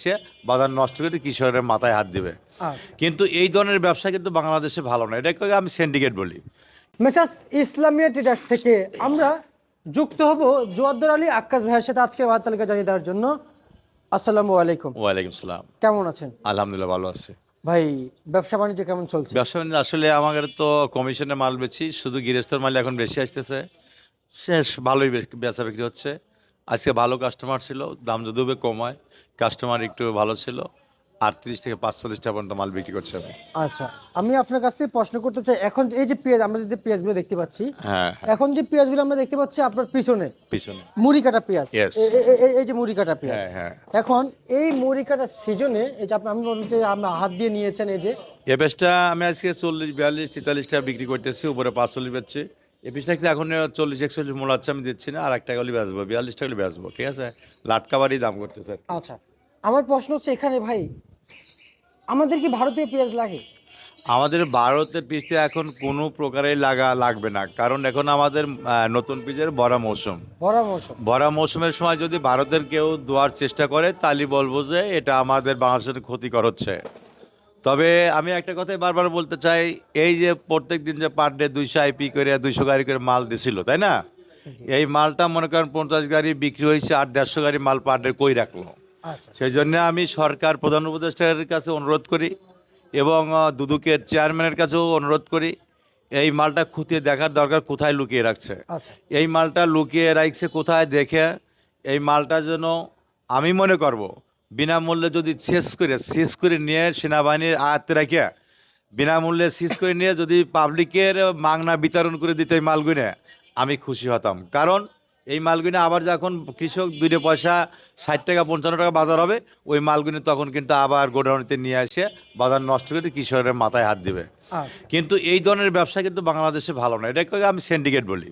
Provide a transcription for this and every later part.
সে বাজার নষ্ট করে কৃষকের মাথায় হাত দিবে। আচ্ছা। কিন্তু এই ধরনের ব্যবসা কিন্তু বাংলাদেশে ভালো না, এটাকে আমি সিন্ডিকেট বলি। মেসাস ইসলামিয়া ট্রেডার্স থেকে আমরা যুক্ত হব জোয়াদ্দার আলী আক্কাস ভাইয়ের সাথে আজকের বার্তা তালিকা জানিয়ে দেওয়ার জন্য। আসসালামু আলাইকুম। ওয়ালাইকুম সালাম। কেমন আছেন আলহামদুলিল্লাহ ভালো আছে। ভাই? ব্যবসা বাণিজ্য কেমন চলছে? ব্যবসা বাণিজ্য আসলে আমাদের তো কমিশনে মাল বেচি, শুধু গৃহস্থর মাল এখন বেশি আসতেছে, শেষ ভালোই বেচা বিক্রি হচ্ছে। আজকে ভালো কাস্টমার ছিল, দাম যদিও বা কম হয়, কাস্টমার একটু ভালো ছিল। 38 থেকে 45টা পর্যন্ত মাল বিক্রি করছে আমি। আচ্ছা, আমি আপনার কাছ থেকে প্রশ্ন করতে চাই, এখন এই যে পেঁয়াজ, আমরা যে পেঁয়াজগুলো দেখতে পাচ্ছি, হ্যাঁ, এখন যে পেঁয়াজগুলো আমরা দেখতে পাচ্ছি আপনার পিছনে পিছনে। মুড়ি কাটা পেঁয়াজ, Yes. এই যে মুড়ি কাটা পেঁয়াজ, হ্যাঁ, হ্যাঁ। এখন এই মুড়ি কাটা সিজনে এই যে আমি বলছি আমরা হাত দিয়ে নিয়েছেন, এই যে এ পেঁয়াজটা আমি আজকে 40, 42, 43টা বিক্রি করতেছি, উপরে 45 বেচছি। এ পেঁয়াজটা এখন 40, 41 মূল আছে, আমি দিচ্ছি না, আর 1 টাকা হলে বেচবো, 42 টাকা হলে বেচবো, ঠিক আছে। লাটকাবারই দাম করতেছে। আচ্ছা, আমার প্রশ্ন হচ্ছে এখানে ভাই, আমাদের কি ভারতীয় পেঁয়াজ লাগে? আমাদের ভারতের পিসে এখন কোনো প্রকারের লাগবে না, কারণ এখন আমাদের নতুন পিসের ভরা মৌসুম। ভরা মৌসুম। ভরা মৌসুমের সময় যদি ভারতের কেউ দেওয়ার চেষ্টা করে, তাহলে বলবো যে এটা আমাদের বাংলাদেশের ক্ষতিকর হচ্ছে। তবে আমি একটা কথাই বারবার বলতে চাই, এই যে প্রত্যেক দিন যে পার ডে 200 আইপি করে 200 গাড়ি করে মাল দিছিল, তাই না? এই মালটা মনে করেন 50 গাড়ি বিক্রি হয়েছে, আর 150 গাড়ি মাল পার ডে কই রাখলো। আচ্ছা সেই জন্য আমি সরকার প্রধান উপদেষ্টার কাছে অনুরোধ করি এবং দুদকের চেয়ারম্যানের কাছেও অনুরোধ করি, এই মালটা খুঁটিয়ে দেখার দরকার কোথায় লুকিয়ে রাখছে। আচ্ছা এই মালটা লুকিয়ে রাখছে কোথায়, দেখে এই মালটা যেন, আমি মনে করব, বিনামূল্যে যদি শেষ করে নিয়ে সেনাবাহিনীর আয়ত্তে রেখে বিনামূল্যে সিজ করে নিয়ে যদি পাবলিকের মাগনা বিতরণ করে দিত এই মালগুনে, আমি খুশি হতাম। কারণ এই মালগুনে আবার যখন কৃষক 2 পয়সা 60 টাকা 55 টাকা বাজার হবে, ওই মালগুনি তখন কিন্তু আবার গোডাউনিতে নিয়ে এসে বাজার নষ্ট করে কৃষকের মাথায় হাত দিবে। আচ্ছা কিন্তু এই ধরনের ব্যবসা কিন্তু বাংলাদেশে ভালো না, এটাকে আমি সিন্ডিকেট বলি।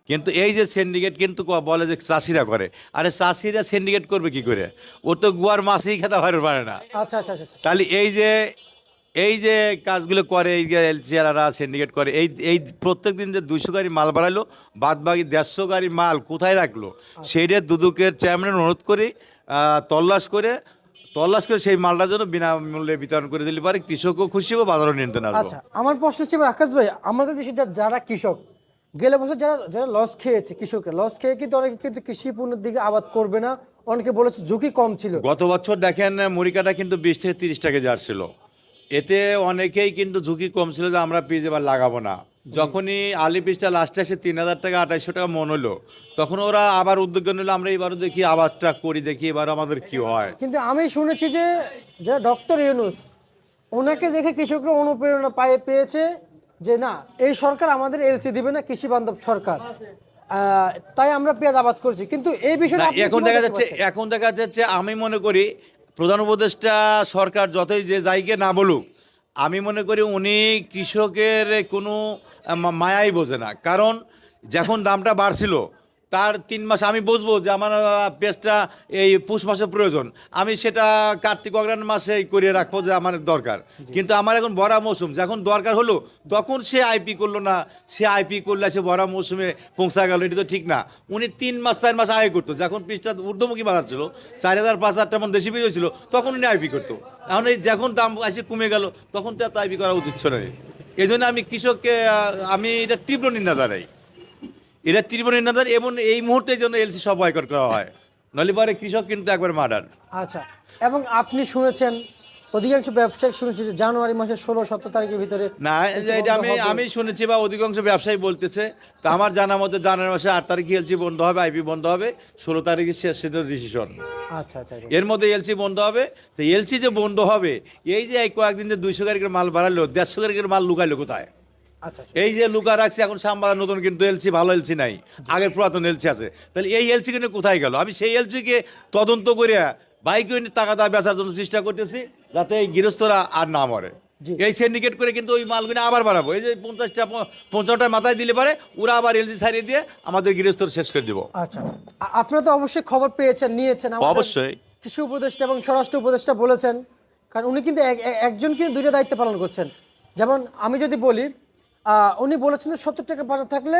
কিন্তু এই যে সিন্ডিকেট কিন্তু বলে যে চাষিরা করে, আরে চাষিরা সিন্ডিকেট করবে কি করে? ও তো গুয়ার মাছই খেতে পারে না। আচ্ছা আচ্ছা আচ্ছা। তাহলে এই যে কাজগুলো করে, এই যে এলসিআররা সিন্ডিকেট করে, এই প্রত্যেক দিন যে 200 গাড়ি মাল বাড়াইলো, বাদ বাকি 150 গাড়ি মাল কোথায় রাখলো, সেইটা দুদকের চেয়ারম্যান অনুরোধ করি তল্লাশ করে সেই মালটা যেন বিনামূল্যে বিতরণ করে দিলে পারে, কৃষকও খুশি হবে, বাজারও নিয়ন্ত্রণ আসবে। আচ্ছা, আমার প্রশ্ন হচ্ছে এবার আকাশ ভাই, আমাদের দেশে যারা কৃষক গেলে বছর যারা যারা লস খেয়েছে, কৃষকরা লস খেয়ে কিন্তু অনেকে কিন্তু কৃষি পণ্যের দিকে আবাদ করবে না, অনেকে বলেছে ঝুঁকি কম ছিল। গত বছর দেখেন মুড়ি কাটা কিন্তু 20 থেকে 30 টাকা জার ছিল, এতে অনেকেই কিন্তু ঝুঁকি কম ছিল যে আমরা পিস এবার লাগাবো না। যখনই আলি পিসটা লাস্টে আসে 3000 টাকা 2800 টাকা মন হলো, তখন ওরা আবার উদ্যোগ নিল, আমরা এবারও দেখি আবাদটা করি, দেখি এবার আমাদের কি হয়। কিন্তু আমি শুনেছি যে যারা ডক্টর ইউনূস, ওনাকে দেখে কৃষকরা অনুপ্রেরণা পেয়েছে যে না, এই সরকার আমাদের এলসি দিবে না, কৃষি বান্ধব সরকার, তাই আমরা পেঁয়াজ আবাদ করছি। কিন্তু এই না, বিষয়টা আপনি এখন কিভাবে দেখা দেখতে যাচ্ছে পাচ্ছেন? এখন দেখা যাচ্ছে আমি মনে করি প্রধান উপদেষ্টা সরকার যতই যে জায়গায় না বলুক, আমি মনে করি উনি কৃষকের কোনো মায়াই বোঝে না। কারণ যখন দামটা বাড়ছিল, তার 3 মাস আমি বুঝবো যে আমার পেঁয়াজটা এই পুষ মাসে প্রয়োজন, আমি সেটা কার্তিক অগ্রহায়ণ মাসে করিয়ে রাখবো যে আমার দরকার। কিন্তু আমার এখন ভরা মৌসুম, যখন দরকার হলো তখন সে আইপি করলো না, সে আইপি করলে সে ভরা মৌসুমে পৌঁছা গেল, এটা তো ঠিক না। উনি 3 মাস 4 মাস আগে করতো, যখন পিসটা ঊর্ধ্বমুখী বাজার ছিল, 4000 5000 টাকা দেশি বীজ হয়েছিল, তখন উনি আইপি করতো। এখন এই যখন দাম এসে কমে গেল, তখন তো এত আইপি করা উচিত ছিল না। এই জন্য আমি কৃষককে আমি এটা তীব্র নিন্দা জানাই, এটা তীব্র নিন্দা জানাই, এবং এই মুহূর্তে জন্য এলসি সব বয়কট করা হয়, নইলে পরে কৃষক কিন্তু একবার মার্ডার। আচ্ছা, এবং আপনি শুনেছেন, অধিকাংশ ব্যবসায়িক শুনেছি যে জানুয়ারি মাসের 16-17 তারিখের ভিতরে না, এলসি এটা বন্ধ হবে। আমি শুনেছি বা অধিকাংশ ব্যবসায়ী বলতেছে। তা আমার জানা মতে জানুয়ারি মাসে 8 তারিখে এলসি বন্ধ হবে, আইপি বন্ধ হবে, 16 তারিখে শেষ ডিসিশন। আচ্ছা আচ্ছা আচ্ছা। এর মধ্যে এলসি বন্ধ হবে। তো এলসি যে বন্ধ হবে, এই যে এই কয়েকদিন যে 200 গাড়ি করে মাল বাড়ালো, 150 গাড়ি করে মাল লুকাইলো কোথায়? আচ্ছা আচ্ছা। এই যে লুকা রাখছে, এখন সাম্বা নতুন কিন্তু এলসি, ভালো এলসি নাই, আগের পুরাতন এলসি আছে। তাহলে এই এলসি কিন্তু কোথায় গেল? আমি সেই এলসিকে তদন্ত করে বাইক টাকা দা বেচার জন্য চেষ্টা করতেছি, যাতে এই গৃহস্থরা আর না মরে। জি। এই সিন্ডিকেট করে কিন্তু ওই মালগুলো আবার বাড়াবো, এই যে 50টা 55টা মাথায় দিলে পারে, ওরা আবার এলসি ছাড়িয়ে দিয়ে আমাদের গৃহস্থর শেষ করে দিব। আচ্ছা, আপনারা তো অবশ্যই খবর পেয়েছেন, নিয়েছেন। আমাদের অবশ্যই। কৃষি উপদেষ্টা এবং স্বরাষ্ট্র উপদেষ্টা বলেছেন, কারণ উনি কিন্তু একজন কিন্তু দুটো দায়িত্ব পালন করছেন। যেমন আমি যদি বলি, উনি বলেছেন যে 70 টাকা বাজার থাকলে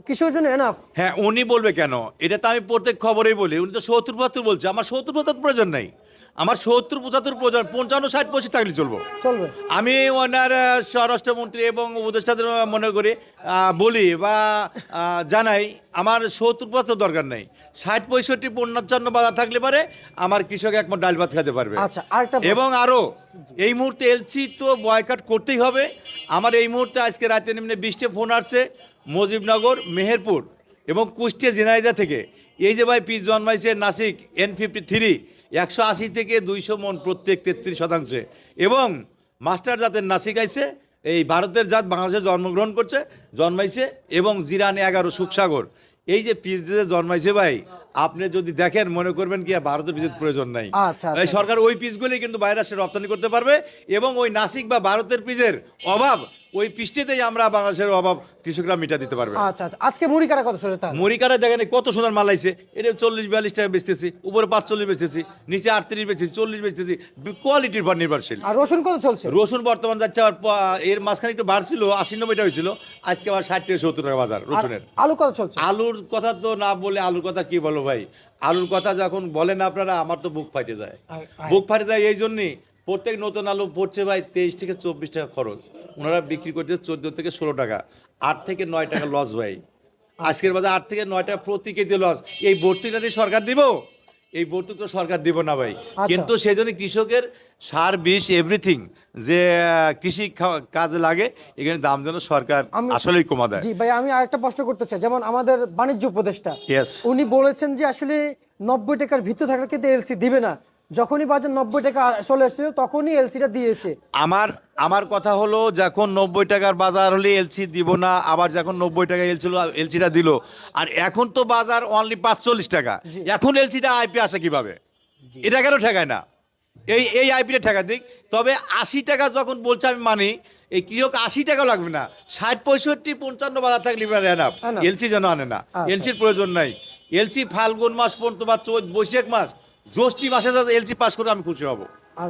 কৃষকের জন্য এনাফ। হ্যাঁ, উনি বলবে কেন? এটা তো আমি প্রত্যেক খবরেই বলি, উনি তো 70-75 বলছে, আমার 70-75 প্রয়োজন নাই। আমার 70-75 প্রয়োজন, 55-60 থাকলে চলবো। চলবে। আমি ওনার স্বরাষ্ট্রমন্ত্রী এবং উপদেষ্টাদের মনে করি বলি বা জানাই, আমার 70-75 দরকার নেই, 60-65-55 বাজার থাকলে পারে আমার কৃষক একমত ডাল ভাত খেতে পারবে। আচ্ছা, আরেকটা এবং আরও এই মুহূর্তে এলসি তো বয়কট করতেই হবে। আমার এই মুহূর্তে আজকে রাতে নিম্নে 20টা ফোন আসছে মুজিবনগর, মেহেরপুর এবং কুষ্টিয়া ঝিনাইদহ থেকে। এই যে ভাই পিস জন্মাইছে নাসিক N53 180 থেকে 200 মন প্রত্যেক 33%, এবং মাস্টার জাতের নাসিক আইছে, এই ভারতের জাত বাংলাদেশে জন্মগ্রহণ করছে, জন্মাইছে, এবং জিরান 11 সুখসাগর। এই যে পিস যে জন্মাইছে ভাই, আপনি যদি দেখেন মনে করবেন কি ভারতের পিসের প্রয়োজন নাই। আচ্ছা, এই সরকার ওই পিসগুলি কিন্তু বাইরে আসে রপ্তানি করতে পারবে, এবং ওই নাসিক বা ভারতের পিসের অভাব ওই পিসটিতেই আমরা বাংলাদেশের অভাব কৃষকরা মিটা দিতে পারবে। আচ্ছা আচ্ছা, আজকে মুড়ি কাটা কত সোজা? মুড়ি কাটা দেখেন কত সুন্দর মাল আইছে, এটা 40-42 টাকা বেচতেছি, উপরে 45 বেচতেছি, নিচে 38 বেচতেছি, 40 বেচতেছি, কোয়ালিটির উপর নির্ভরশীল। আর রসুন কত চলছে? রসুন বর্তমান যাচ্ছে আবার এর মাঝখানে একটু বাড়ছিল, 80-90 টাকা হয়েছিল, আজকে আবার 60-70 টাকা বাজার রসুনের। আলু কত চলছে? আলুর কথা তো না বলে, আলুর কথা কি বলো ভাই, আলুর কথা যখন বলেন আপনারা আমার তো বুক ফাটে যায়। বুক ফাটে যায় এই জন্যই, প্রত্যেক নতুন আলু পড়ছে ভাই 23 থেকে 24 টাকা খরচ, ওনারা বিক্রি করছে 14 থেকে 16 টাকা, 8 থেকে 9 টাকা লস ভাই। আজকের বাজার 8 থেকে 9 টাকা প্রতি কেজি লস। এই ভর্তিটা দিয়ে সরকার দিব? এই ভর্তি তো সরকার দিব না ভাই। কিন্তু সেই জন্য কৃষকের সার, বিষ, এভরিথিং যে কৃষি কাজে লাগে, এখানে দাম যেন সরকার আসলেই কমা দেয়। জি ভাই, আমি আরেকটা প্রশ্ন করতে চাই। যেমন আমাদের বাণিজ্য উপদেষ্টা, উনি বলেছেন যে আসলে 90 টাকার ভিতর থাকলে কিন্তু এলসি দিবে না। যখনই বাজার 90 টাকা চলে এসেছিল তখনই এলসিটা দিয়েছে। আমার কথা হলো, যখন 90 টাকার বাজার হলে এলসি দিব না, আবার যখন 90 টাকা এলসিটা দিল, আর এখন তো বাজার অনলি 45 টাকা, এখন এলসিটা আইপি আসে কিভাবে? এটা কেন ঠেকায় না? এই আইপিটা ঠেকা দিক। তবে 80 টাকা যখন বলছে আমি মানি, এই কৃষক 80 টাকা লাগবে না, 60-65-55 বাজার থাকলে এলসি যেন আনে না। এলসির প্রয়োজন নাই। এলসি ফাল্গুন মাস পর্যন্ত বা চৈত বৈশাখ মাস, জ্যৈষ্ঠী মাসে যাতে এলসি পাস করে আমি খুশি হব।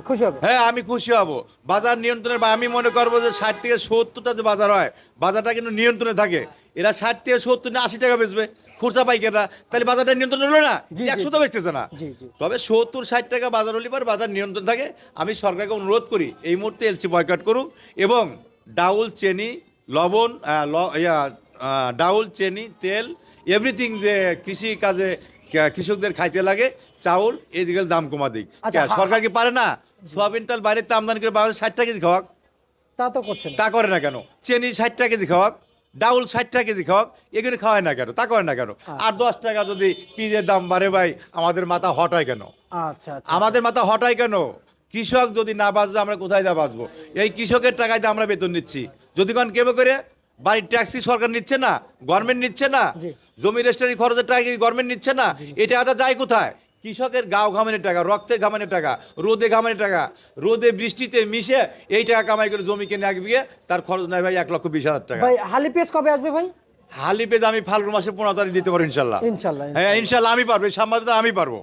খুশি হবে? হ্যাঁ, আমি খুশি হব। বাজার নিয়ন্ত্রণে, বা আমি মনে করবো যে 60 থেকে 70টা যে বাজার হয়, বাজারটা কিন্তু নিয়ন্ত্রণে থাকে। এরা 60 থেকে 70 না 80 টাকা বেচবে খুচরা পাইকাররা, তাহলে বাজারটা নিয়ন্ত্রণ হলো না, 100 তো বেচতেছে না। তবে 70-60 টাকা বাজার হলে পর বাজার নিয়ন্ত্রণ থাকে। আমি সরকারকে অনুরোধ করি এই মুহূর্তে এলসি বয়কট করুক, এবং ডাউল, চেনি, লবণ, ডাউল, চেনি, তেল, এভরিথিং যে কৃষি কাজে কৃষকদের খাইতে লাগে, চাউল, এদিকে দাম কমা দিক। সরকার কি পারে না? সোয়াবিন তেল বাইরের আমদানি করে বাংলাদেশ 60 টাকা কেজি খাওয়াক? তা তো করছে না। তা করে না কেন? চেনি 60 টাকা কেজি খাওয়াক, ডাউল 60 টাকা কেজি খাওয়াক, এগুলো খাওয়ায় না কেন? তা করে না কেন? আর 10 টাকা যদি পিজের দাম বাড়ে ভাই, আমাদের মাথা হট হয় কেন? আচ্ছা, আমাদের মাথা হট হয় কেন? কৃষক যদি না বাঁচবে আমরা কোথায় যা বাঁচবো? এই কৃষকের টাকায় দিয়ে আমরা বেতন নিচ্ছি, যদি কোন কেমন করে বাড়ির ট্যাক্সি সরকার নিচ্ছে না, গভর্নমেন্ট নিচ্ছে না, জমি রেজিস্ট্রি খরচের টাকা গভর্নমেন্ট নিচ্ছে না, এই টাকাটা যায় কোথায়? কৃষকের গাও ঘামানের টাকা, রক্তে ঘামানের টাকা, রোদে ঘামানের টাকা, রোদে বৃষ্টিতে মিশে এই টাকা কামাই করে জমি কিনে এক বিঘে, তার খরচ নাই ভাই 1,20,000 টাকা। ভাই হালি পেঁয়াজ কবে আসবে ভাই? হালি পেঁয়াজ আমি ফাল্গুন মাসে 15 তারিখ দিতে পারবো ইনশাল্লাহ। ইনশাল্লাহ, হ্যাঁ ইনশাল্লাহ আমি পারবো, এই সাম্বাদিকতা আমি পারবো।